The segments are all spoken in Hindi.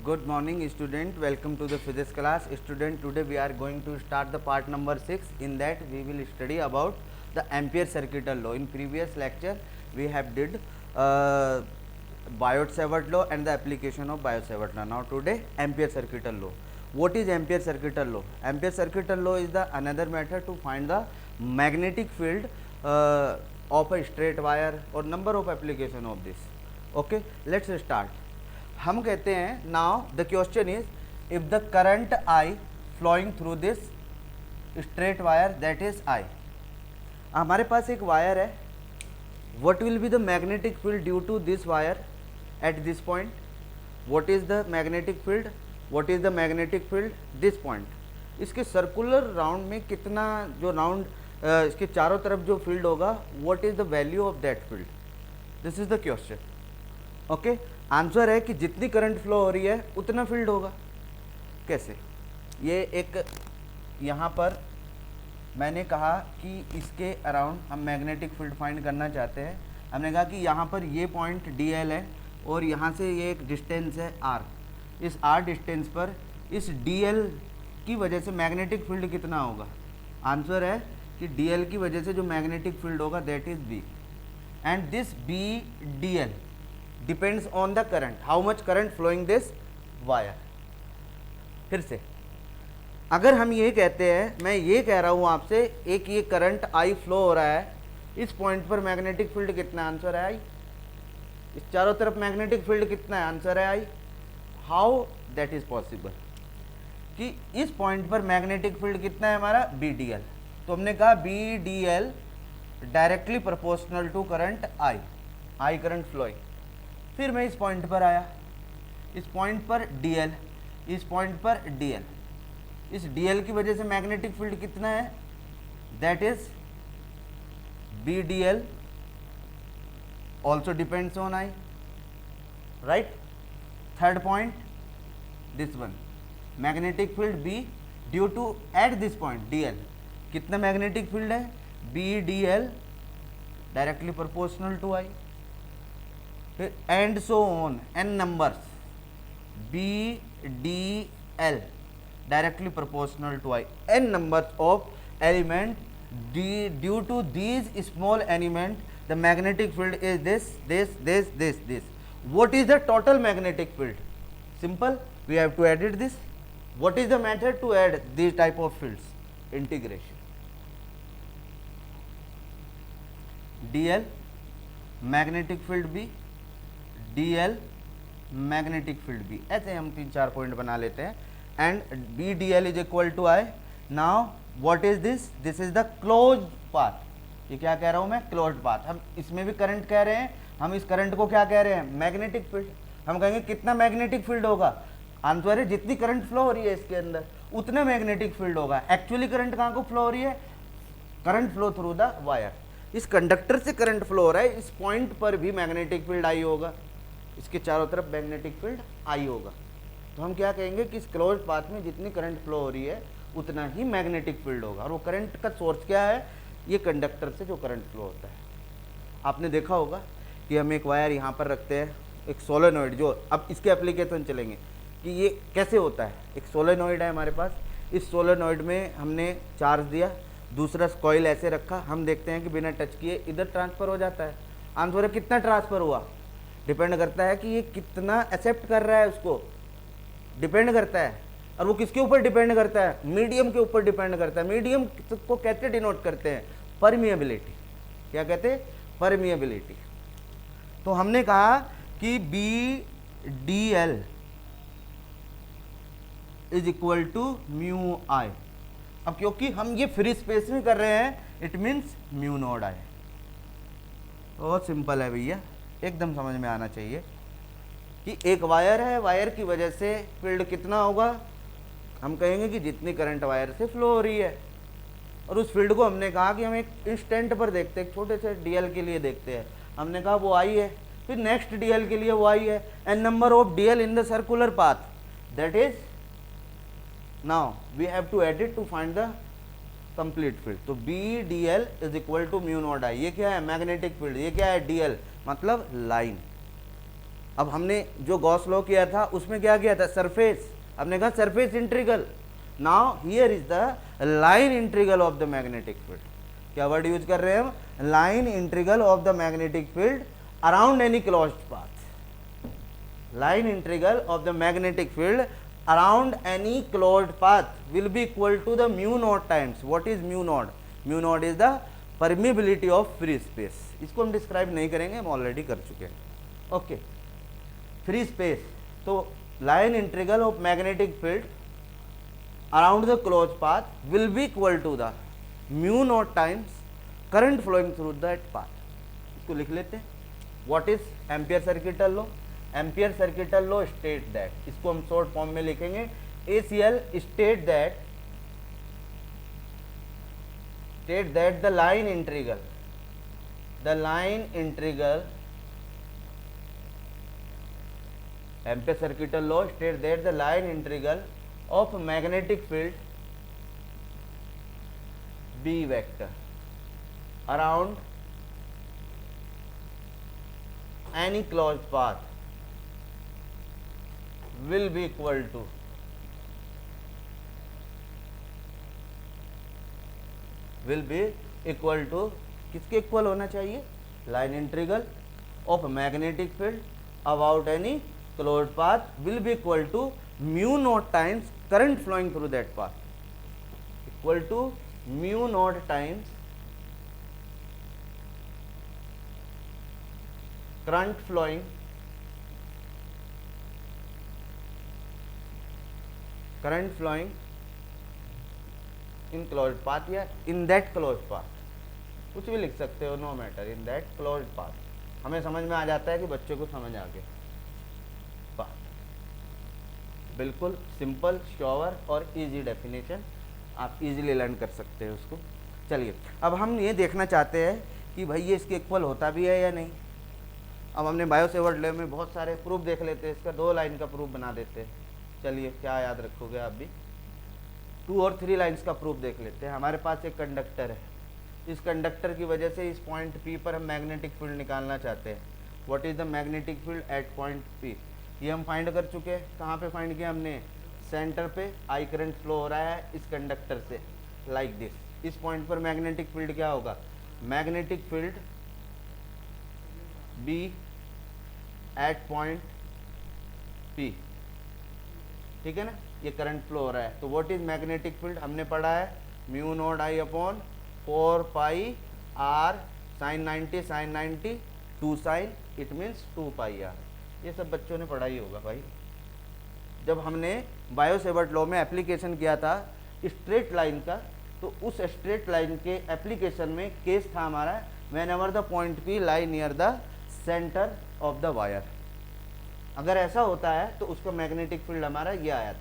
Good morning student, welcome to the physics class. Student, today we are going to start the part number 6. In that we will study about the Ampere circuital law. In previous lecture we have did Biot-Savart law and the application of Biot-Savart law. Now today Ampere circuital law. What is Ampere circuital law? Ampere circuital law is the another method to find the magnetic field of a straight wire or number of application of this. Okay, let's start. हम कहते हैं now the question is if the current I flowing through this straight wire that is I. हमारे पास एक वायर है. What will be the magnetic field due to this wire at this point. What is the magnetic field, what is the magnetic field this point. इसके सर्कुलर राउंड में कितना जो राउंड इसके चारों तरफ जो फील्ड होगा, what is the value of that field. This is the question. Okay, answer है कि जितनी करंट फ्लो हो रही है उतना फील्ड होगा. कैसे? ये एक यहाँ पर मैंने कहा कि इसके अराउंड हम मैग्नेटिक फील्ड फाइंड करना चाहते हैं. हमने कहा कि यहाँ पर ये पॉइंट डी एल है और यहाँ से ये एक डिस्टेंस है आर. इस आर डिस्टेंस पर इस डी एल की वजह से मैग्नेटिक फील्ड कितना होगा. आंसर है कि डी एल की वजह से जो मैग्नेटिक फील्ड होगा that is B. And this B D l depends on the current, how much current flowing this wire. फिर से अगर हम ये कहते हैं, मैं ये कह रहा हूँ आपसे, एक ये करंट आई फ्लो हो रहा है, इस पॉइंट पर मैग्नेटिक फील्ड कितना, आंसर है आई. इस चारों तरफ मैग्नेटिक फील्ड कितना है, आंसर है आई. हाउ दैट इज पॉसिबल कि इस पॉइंट पर मैग्नेटिक फील्ड कितना है हमारा, बी डी एल. तो हमने कहा B D L directly proportional to current I, I current flowing. फिर मैं इस पॉइंट पर आया, इस पॉइंट पर dl, इस पॉइंट पर dl. इस dl की वजह से मैग्नेटिक फील्ड कितना है, that is B D L also depends on I. Right. Third point this one, magnetic field B due to at this point dl. कितना मैग्नेटिक फील्ड है, B D L directly proportional to I. फिर and so on N numbers, B D L directly proportional to I. N numbers of element due to these small element the magnetic field is this this this this this. What is the total magnetic field. Simple, we have to add it this. What is the method to add this type of fields, integration. D l magnetic field B, D l magnetic field B. ऐसे हम 3-4 पॉइंट बना लेते हैं. And B D L is equal to I. Now what is this, this is the close path. ये क्या कह रहा हूं मैं, क्लोज पाथ. हम इसमें भी करंट कह रहे हैं, हम इस करंट को क्या कह रहे हैं, मैग्नेटिक फील्ड. हम कहेंगे कितना मैग्नेटिक फील्ड होगा, आंसर है जितनी करंट फ्लो हो रही है इसके अंदर उतना मैग्नेटिक फील्ड होगा. एक्चुअली करंट कहाँ को फ्लो हो रही है, current flow through the wire. इस कंडक्टर से करंट फ्लो हो रहा है, इस पॉइंट पर भी मैग्नेटिक फील्ड आई होगा, इसके चारों तरफ मैग्नेटिक फील्ड आई होगा. तो हम क्या कहेंगे कि इस क्लोज पाथ में जितनी करंट फ्लो हो रही है उतना ही मैग्नेटिक फील्ड होगा. और वो करंट का सोर्स क्या है, ये कंडक्टर से जो करंट फ्लो होता है. आपने देखा होगा कि हम एक वायर यहाँ पर रखते हैं, एक सोलेनोइड, जो अब इसके एप्लीकेशन चलेंगे कि ये कैसे होता है. एक सोलेनोइड है हमारे पास, इस सोलेनोइड में हमने चार्ज दिया, दूसरा कॉइल ऐसे रखा, हम देखते हैं कि बिना टच किए इधर ट्रांसफ़र हो जाता है. आंसर है कितना ट्रांसफ़र हुआ, डिपेंड करता है कि ये कितना एक्सेप्ट कर रहा है, उसको डिपेंड करता है. और वो किसके ऊपर डिपेंड करता है, मीडियम के ऊपर डिपेंड करता है. मीडियम को कैसे डिनोट करते हैं, परमिएबिलिटी. क्या कहते हैं, परमिएबिलिटी. तो हमने कहा कि B D L is equal to mu I. अब क्योंकि हम ये फ्री स्पेस में कर रहे हैं, it means mu not I. बहुत सिंपल है भैया, एकदम समझ में आना चाहिए कि एक वायर है, वायर की वजह से फील्ड कितना होगा. हम कहेंगे कि जितनी करंट वायर से फ्लो हो रही है, और उस फील्ड को हमने कहा कि हम एक इंस्टेंट पर देखते हैं, छोटे से डीएल के लिए देखते हैं. हमने कहा वो आई है, फिर नेक्स्ट डीएल के लिए वो आई है, and number of DL in the circular path, that is now we have to add it to find the complete field. तो B D L is equal to mu not I. ये क्या है, मैग्नेटिक फील्ड. ये क्या है, डी एल मतलब लाइन. अब हमने जो गॉस लॉ किया था उसमें क्या किया था, सरफेस, हमने कहा surface integral. Now here is the line integral of the magnetic field. क्या वर्ड यूज कर रहे हैं हम, line integral of the magnetic field around any closed path. Line integral of the magnetic field around any closed path will be equal to the mu naught times, what is mu naught, mu naught is the permeability of free space। इसको हम डिस्क्राइब नहीं करेंगे, हम ऑलरेडी कर चुके हैं। ओके, फ्री स्पेस, तो line integral of magnetic field around the close path will be equal to the mu naught times current flowing through that path. इसको लिख लेते हैं, what is Ampere circuital law. Ampere circuital law state that, इसको हम शॉर्ट फॉर्म में लिखेंगे ACL, state that the line integral Ampere circuital law state that the line integral of magnetic field B vector around any closed path will be equal to किसके इक्वल होना चाहिए, line integral of magnetic field about any closed path will be equal to mu naught times current flowing through that path, equal to mu naught times current flowing in closed path या इन दैट क्लोज्ड पाथ, कुछ भी लिख सकते हो, no matter, in that closed path. हमें समझ में आ जाता है कि बच्चे को समझ आ गया पाथ। बिल्कुल सिंपल, श्योर और इजी डेफिनेशन, आप इजीली लर्न कर सकते हैं उसको। चलिए अब हम ये देखना चाहते हैं कि भाई ये इसके इक्वल होता भी है या नहीं। अब हमने बायो सेवर्ट लॉ में बहुत सारे प्रूफ देख लेते हैं, इसका 2 लाइन का प्रूफ बना देते हैं। चलिए क्या याद रखोगे आप भी, 2 और 3 लाइन्स का प्रूफ देख लेते हैं। हमारे पास एक कंडक्टर है, इस कंडक्टर की वजह से इस पॉइंट P पर हम मैग्नेटिक फील्ड निकालना चाहते हैं। What is the magnetic field at point P, ये हम फाइंड कर चुके हैं। कहाँ पे फाइंड किया हमने, सेंटर पे आई करंट फ्लो हो रहा है इस कंडक्टर से लाइक दिस। इस पॉइंट पर मैग्नेटिक फील्ड क्या होगा, magnetic field B at point P, ठीक है ना, ये करंट फ्लो हो रहा है। तो व्हाट इज मैग्नेटिक फील्ड, हमने पढ़ा है mu naught I upon 4 pi R sine 90 2 sine, it means 2 pi R। ये सब बच्चों ने पढ़ा ही होगा भाई। जब हमने बायो सेवर्ट लॉ में एप्लीकेशन किया था स्ट्रेट लाइन का, तो उस स्ट्रेट लाइन के एप्लीकेशन में केस था हमारा when ever the point P lie near the centre of the wire. अगर ऐसा होता है तो उसका मैग्नेटिक फील्ड हमारा ये आया था,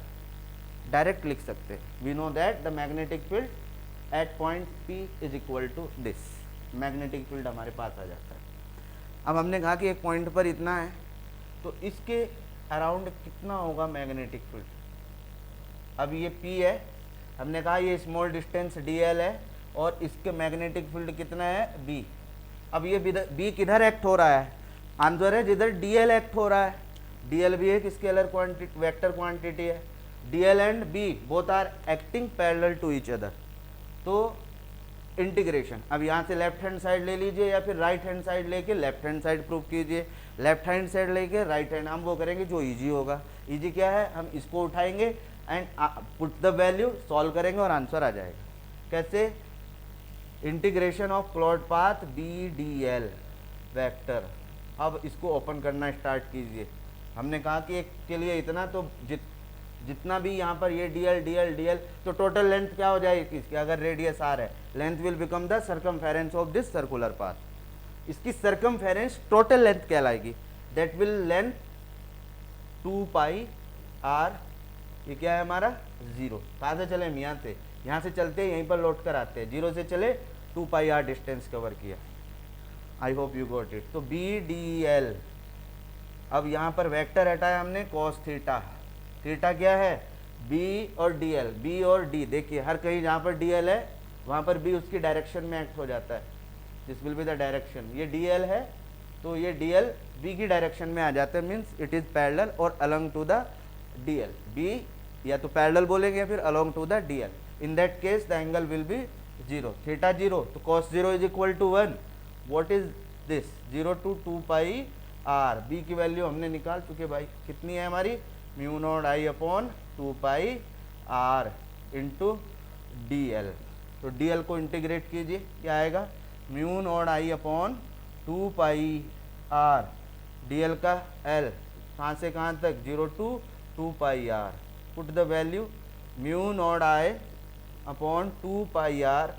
डायरेक्ट लिख सकते हैं। We know that the magnetic field at point P is equal to this, magnetic field हमारे पास आ जाता है। अब हमने कहा कि एक पॉइंट पर इतना है, तो इसके अराउंड कितना होगा मैग्नेटिक फील्ड। अब ये P है, हमने कहा ये स्मॉल डिस्टेंस dl है, और इसके मैग्नेटिक फील्ड कितना है B। अब ये B किधर एक्ट हो रहा है, आंसर है जिधर dl एक्ट हो रहा है। dl भी एक स्केलर क्वांटिटी, वेक्टर क्वांटिटी है। dl and B both are acting parallel to each other. तो इंटीग्रेशन, अब यहाँ से लेफ्ट हैंड साइड ले लीजिए या फिर राइट हैंड साइड लेके लेफ्ट हैंड साइड प्रूव कीजिए, लेफ्ट हैंड साइड लेके राइट हैंड, हम वो करेंगे जो इजी होगा। इजी क्या है, हम इसको उठाएंगे and put the value, solve करेंगे और आंसर आ जाएगा। कैसे, integration of closed path B D L vector. अब इसको ओपन करना स्टार्ट कीजिए। हमने कहा कि एक के लिए इतना, तो जितना भी यहाँ पर ये dl, तो टोटल लेंथ क्या हो जाएगी इसकी, अगर रेडियस r है, length will become the circumference of this circular path. इसकी सर्कमफेरेंस टोटल लेंथ कहलाएगी, that will length 2 pi r। ये क्या है हमारा 0। कहाँ से चले हम, यहाँ से चलते यहीं पर लौट कर आते हैं, 0 से चले 2 पाई r डिस्टेंस कवर किया। I hope you got it. तो बी डी एल, अब यहाँ पर वेक्टर हटाया हमने कॉस थीटा, थीटा क्या है B और DL, B और D, देखिए हर कहीं जहाँ पर DL है वहाँ पर B उसकी डायरेक्शन में एक्ट हो जाता है, this will be the direction. ये DL है तो ये DL बी की डायरेक्शन में आ जाते हैं, मीन्स इट इज पैरेलल और along to the DL. B या तो पैरेलल बोलेंगे या फिर along to the DL. In that case the angle will be 0, theta 0, तो cos 0 is equal to 1। What is this? 0 to 2 pi R. B की वैल्यू हमने निकाल चुके भाई, कितनी है हमारी? Mu not I upon 2 pi R into D L. तो डी एल को इंटीग्रेट कीजिए, क्या आएगा? Mu not I upon 2 pi R, D L का एल कहाँ से कहाँ तक? 0 to 2 pi R. Put the value mu not I upon 2 pi R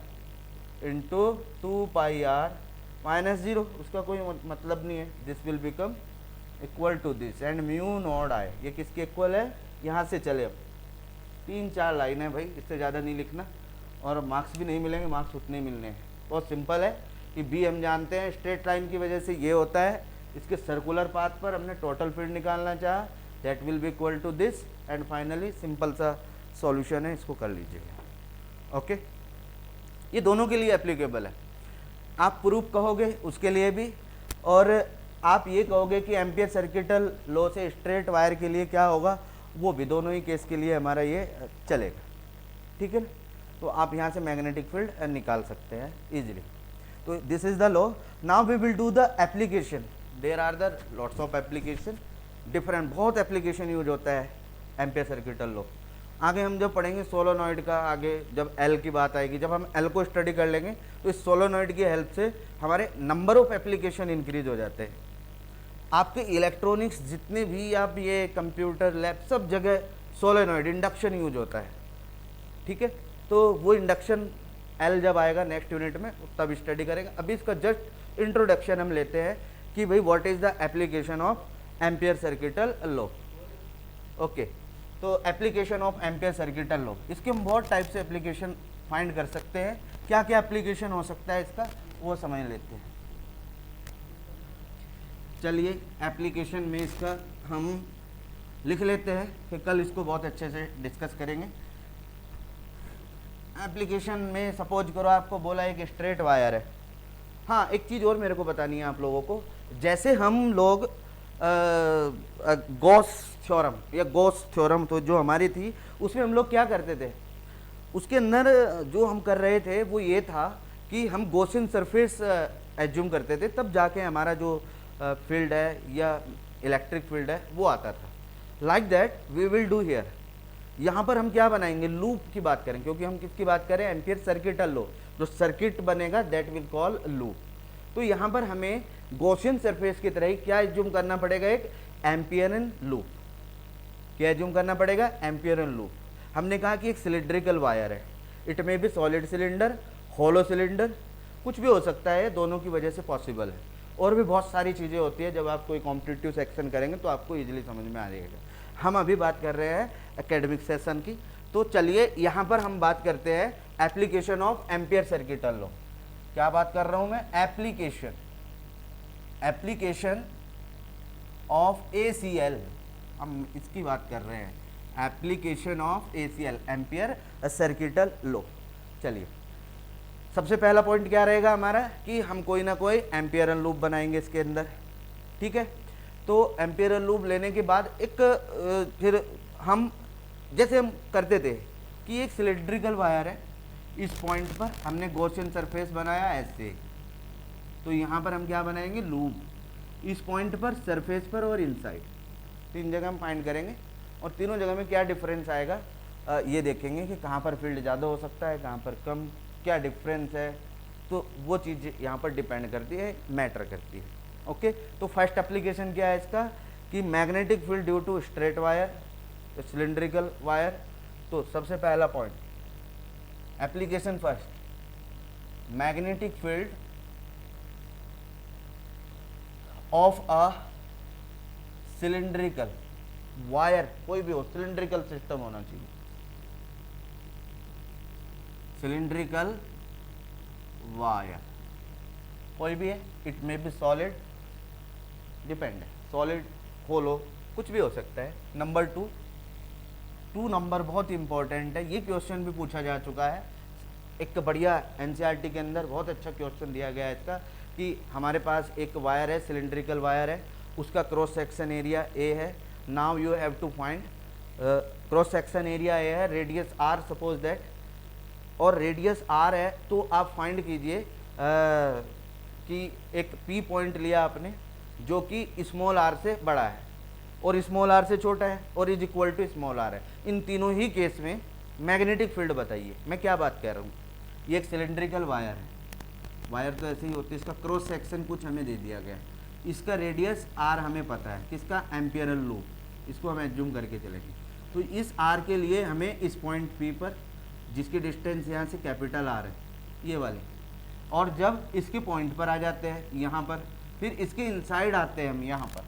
into 2 pi R minus 0, उसका कोई मतलब नहीं है। This will become equal to this and mu not I, ये किसके इक्वल है? यहाँ से चले अब 3-4 लाइन है भाई, इससे ज़्यादा नहीं लिखना और मार्क्स भी नहीं मिलेंगे, मार्क्स उतने मिलने हैं। बहुत सिंपल है कि बी हम जानते हैं स्ट्रेट लाइन की वजह से ये होता है। इसके सर्कुलर पाथ पर हमने टोटल फील्ड निकालना चाहा, that will be equal to this and finally simple सा सॉल्यूशन है, इसको कर लीजिएगा। ओके, ये दोनों के लिए एप्लीकेबल है। आप प्रूफ कहोगे उसके लिए भी, और आप ये कहोगे कि एम्पियर सर्किटल लॉ से स्ट्रेट वायर के लिए क्या होगा, वो भी दोनों ही केस के लिए हमारा ये चलेगा। ठीक है ना? तो आप यहाँ से मैग्नेटिक फील्ड निकाल सकते हैं इजीली। तो this is the law. Now we will do the application. There are the lots of application, different बहुत एप्लीकेशन यूज होता है एम्पियर सर्किटल लॉ। आगे हम जब पढ़ेंगे सोलोनॉइड का, आगे जब एल की बात आएगी, जब हम एल को स्टडी कर लेंगे तो इस सोलोनॉइड की हेल्प से हमारे नंबर ऑफ एप्लीकेशन इंक्रीज हो जाते हैं। आपके इलेक्ट्रॉनिक्स जितने भी आप ये कंप्यूटर लैब सब जगह सोलेनॉइड इंडक्शन यूज होता है। ठीक है, तो वो इंडक्शन एल जब आएगा नेक्स्ट यूनिट में तब स्टडी करेंगे। अभी इसका जस्ट इंट्रोडक्शन हम लेते हैं कि भाई what is the application of ampere circuital law. Okay, तो application of ampere circuital law, इसके हम बहुत टाइप से एप्लीकेशन फाइंड कर सकते हैं। क्या क्या एप्लीकेशन हो सकता है इसका, वो समझ लेते हैं। चलिए एप्लीकेशन में इसका हम लिख लेते हैं, फिर कल इसको बहुत अच्छे से डिस्कस करेंगे। एप्लीकेशन में सपोज करो आपको बोला है कि स्ट्रेट वायर है। हाँ, एक चीज़ और मेरे को बतानी है आप लोगों को। जैसे हम लोग गॉस थ्योरम या गॉस थ्योरम तो जो हमारी थी उसमें हम लोग क्या करते थे, उसके अंदर जो हम कर रहे थे वो ये था कि हम गॉसियन सरफेस एज्यूम करते थे, तब जाके हमारा जो फील्ड है या इलेक्ट्रिक फील्ड है वो आता था। Like that we will do here. यहाँ पर हम क्या बनाएंगे, लूप की बात करें, क्योंकि हम किसकी बात करें, एम्पियर सर्किटल लॉ। जो सर्किट बनेगा दैट विल कॉल लूप। तो यहाँ पर हमें गॉसियन सरफेस की तरह ही क्या एज्यूम करना पड़ेगा, एक एम्पियरन लूप। क्या एज्यूम करना पड़ेगा, एम्पियरन लूप। हमने कहा कि एक सिलिंड्रिकल वायर है, इट में भी सॉलिड सिलेंडर, होलो सिलेंडर, कुछ भी हो सकता है, दोनों की वजह से पॉसिबल है। और भी बहुत सारी चीज़ें होती है, जब आप कोई कॉम्पिटिटिव सेक्शन करेंगे तो आपको इजीली समझ में आ जाएगा। हम अभी बात कर रहे हैं एकेडमिक सेशन की। तो चलिए यहाँ पर हम बात करते हैं application of ampere circuital law. क्या बात कर रहा हूँ मैं, एप्लीकेशन ऑफ ACL, हम इसकी बात कर रहे हैं, application of ACL ampere circuital law. चलिए सबसे पहला पॉइंट क्या रहेगा हमारा कि हम कोई ना कोई एम्पियरन लूप बनाएंगे इसके अंदर। ठीक है, तो एम्पियरन लूप लेने के बाद एक फिर हम जैसे हम करते थे कि एक सिलिंड्रिकल वायर है, इस पॉइंट पर हमने गॉसियन सरफेस बनाया ऐसे, तो यहाँ पर हम क्या बनाएंगे, लूप, इस पॉइंट पर, सरफेस पर और इनसाइड। तीन जगह हम फाइंड करेंगे और तीनों जगह में क्या डिफरेंस आएगा ये देखेंगे कि कहाँ पर फील्ड ज़्यादा हो सकता है, कहाँ पर कम, क्या डिफरेंस है। तो वो चीज़ यहाँ पर डिपेंड करती है, मैटर करती है। ओके, तो फर्स्ट एप्लीकेशन क्या है इसका कि magnetic field due to straight wire, cylindrical wire. तो सबसे पहला point, application first, magnetic field of a cylindrical wire, कोई भी हो, सिलिंड्रिकल सिस्टम होना चाहिए, सिलिंड्रिकल वायर कोई भी है, it may be solid, depend है, सॉलिड, होलो, कुछ भी हो सकता है। नंबर टू नंबर बहुत इंपॉर्टेंट है, ये क्वेश्चन भी पूछा जा चुका है एक बढ़िया एनसीईआरटी के अंदर, बहुत अच्छा क्वेश्चन दिया गया है इसका कि हमारे पास एक वायर है, सिलिंड्रिकल वायर है, उसका क्रॉस सेक्शन एरिया ए है. Now you have to find cross section area A है, रेडियस आर सपोज दैट, और रेडियस आर है, तो आप फाइंड कीजिए कि एक पी पॉइंट लिया आपने जो कि स्मॉल आर से बड़ा है और स्मॉल आर से छोटा है और is equal to small R है. इन तीनों ही केस में मैग्नेटिक फील्ड बताइए. मैं क्या बात कह रहा हूँ, ये एक सिलेंड्रिकल वायर है, वायर तो ऐसे ही होती है, इसका क्रॉस सेक्शन कुछ हमें दे दिया गया, इसका रेडियस आर हमें पता है, किसका, एम्पियरल लूप, इसको हम एज्यूम करके चलेंगे. तो इस आर के लिए हमें इस पॉइंट पी पर, जिसकी डिस्टेंस यहाँ से कैपिटल आर है ये वाली, और जब इसके पॉइंट पर आ जाते हैं यहाँ पर, फिर इसके इनसाइड आते हैं हम यहाँ पर.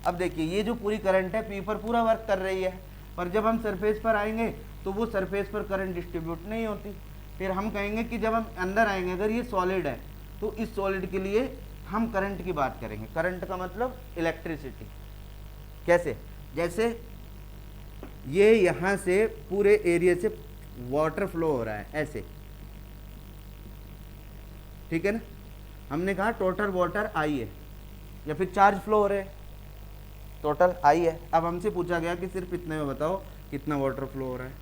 अब देखिए ये जो पूरी करंट है पी पर पूरा वर्क कर रही है, पर जब हम सरफेस पर आएंगे तो वो सरफेस पर करंट डिस्ट्रीब्यूट नहीं होती. फिर हम कहेंगे कि जब हम अंदर आएंगे, अगर ये सॉलिड है तो इस सॉलिड के लिए हम करंट की बात करेंगे. करंट का मतलब इलेक्ट्रिसिटी. कैसे, जैसे ये यहाँ से पूरे एरिया से वाटर फ्लो हो रहा है ऐसे, ठीक है ना. हमने कहा टोटल वाटर आई है, या फिर चार्ज फ्लो हो रहे हैं, टोटल आई है. अब हमसे पूछा गया कि सिर्फ इतने में बताओ कितना वाटर फ्लो हो रहा है,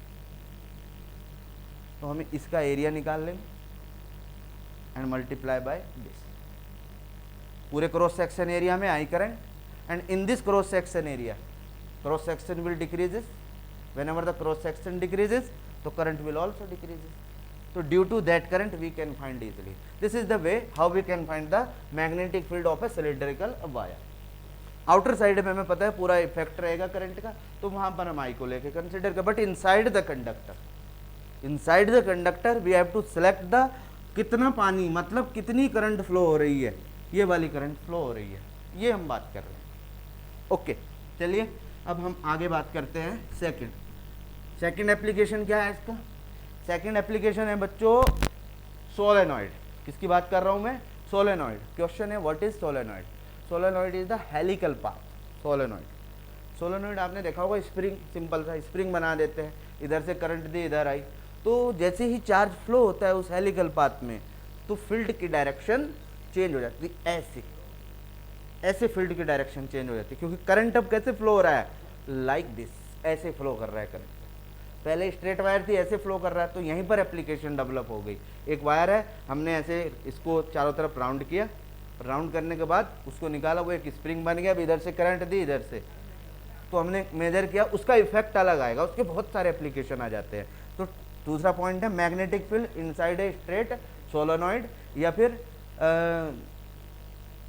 तो हमें इसका एरिया निकाल लेंगे एंड मल्टीप्लाई बाय दिस. पूरे क्रॉस सेक्शन एरिया में I current, and in this cross section area cross section will decreases. whenever the cross section decreases तो current will also decreases. So due to that current we can find easily. This is the way how we can find the magnetic field of a cylindrical wire. Outer side में हमें पता है पूरा इफेक्ट रहेगा करंट का, तो वहां पर हम आई को लेके कंसिडर कर. But inside the conductor we have to select the कितना पानी, मतलब कितनी करंट फ्लो हो रही है, ये वाली करंट फ्लो हो रही है, ये हम बात कर रहे हैं. ओके, चलिए अब हम आगे बात करते हैं. सेकंड एप्लीकेशन क्या है इसका. सेकंड एप्लीकेशन है बच्चों सोलेनॉइड. किसकी बात कर रहा हूं मैं, सोलेनॉइड. क्वेश्चन है what is solenoid. Solenoid is the helical path. Solenoid आपने देखा होगा, स्प्रिंग, सिंपल सा स्प्रिंग बना देते हैं, इधर से करंट दी इधर आई, तो जैसे ही चार्ज फ्लो होता है उस हेलिकल पाथ में, तो फील्ड की डायरेक्शन चेंज हो जाती है. ऐसे फील्ड की डायरेक्शन चेंज हो जाती है, क्योंकि करंट अब कैसे फ्लो हो रहा है, लाइक दिस, ऐसे फ्लो कर रहा है करंट. पहले स्ट्रेट वायर थी, ऐसे फ्लो कर रहा है, तो यहीं पर एप्लीकेशन डेवलप हो गई. एक वायर है, हमने ऐसे इसको चारों तरफ राउंड किया, राउंड करने के बाद उसको निकाला, वो एक स्प्रिंग बन गया. अब इधर से करंट दी, इधर से, तो हमने मेजर किया, उसका इफेक्ट अलग आएगा, उसके बहुत सारे एप्लीकेशन आ जाते हैं. तो दूसरा पॉइंट है magnetic field inside a straight solenoid, या फिर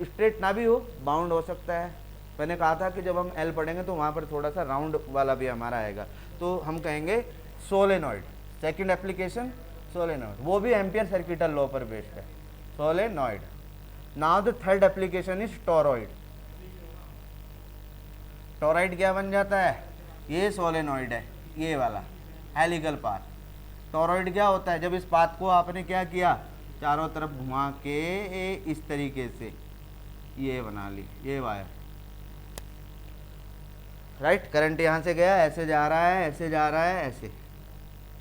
स्ट्रेट ना भी हो, बाउंड हो सकता है. मैंने कहा था कि जब हम एल पढ़ेंगे तो वहाँ पर थोड़ा सा राउंड वाला भी हमारा आएगा, तो हम कहेंगे सोलेनॉइड. सेकंड एप्लीकेशन सोलेनॉइड, वो भी एम्पियर सर्किटल लॉ पर बेस्ड है, solenoid. Now the third application is toroid. Toroid क्या बन जाता है, ये सोलेनॉइड है, ये वाला हेलिकल पाथ. टोरॉइड क्या होता है, जब इस पाथ को आपने क्या किया, चारों तरफ घुमा के इस तरीके से ये बना ली, ये वायर, राइट. करंट यहाँ से गया, ऐसे जा रहा है, ऐसे जा रहा है, ऐसे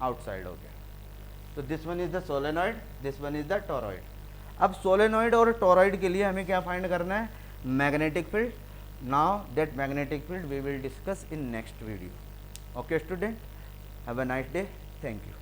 आउटसाइड हो गया. तो this one is the solenoid, this one is the toroid. अब सोलेनॉइड और टोरॉइड के लिए हमें क्या फाइंड करना है, magnetic field. Now that magnetic field we will discuss in next video. Okay student, have a nice day, thank you.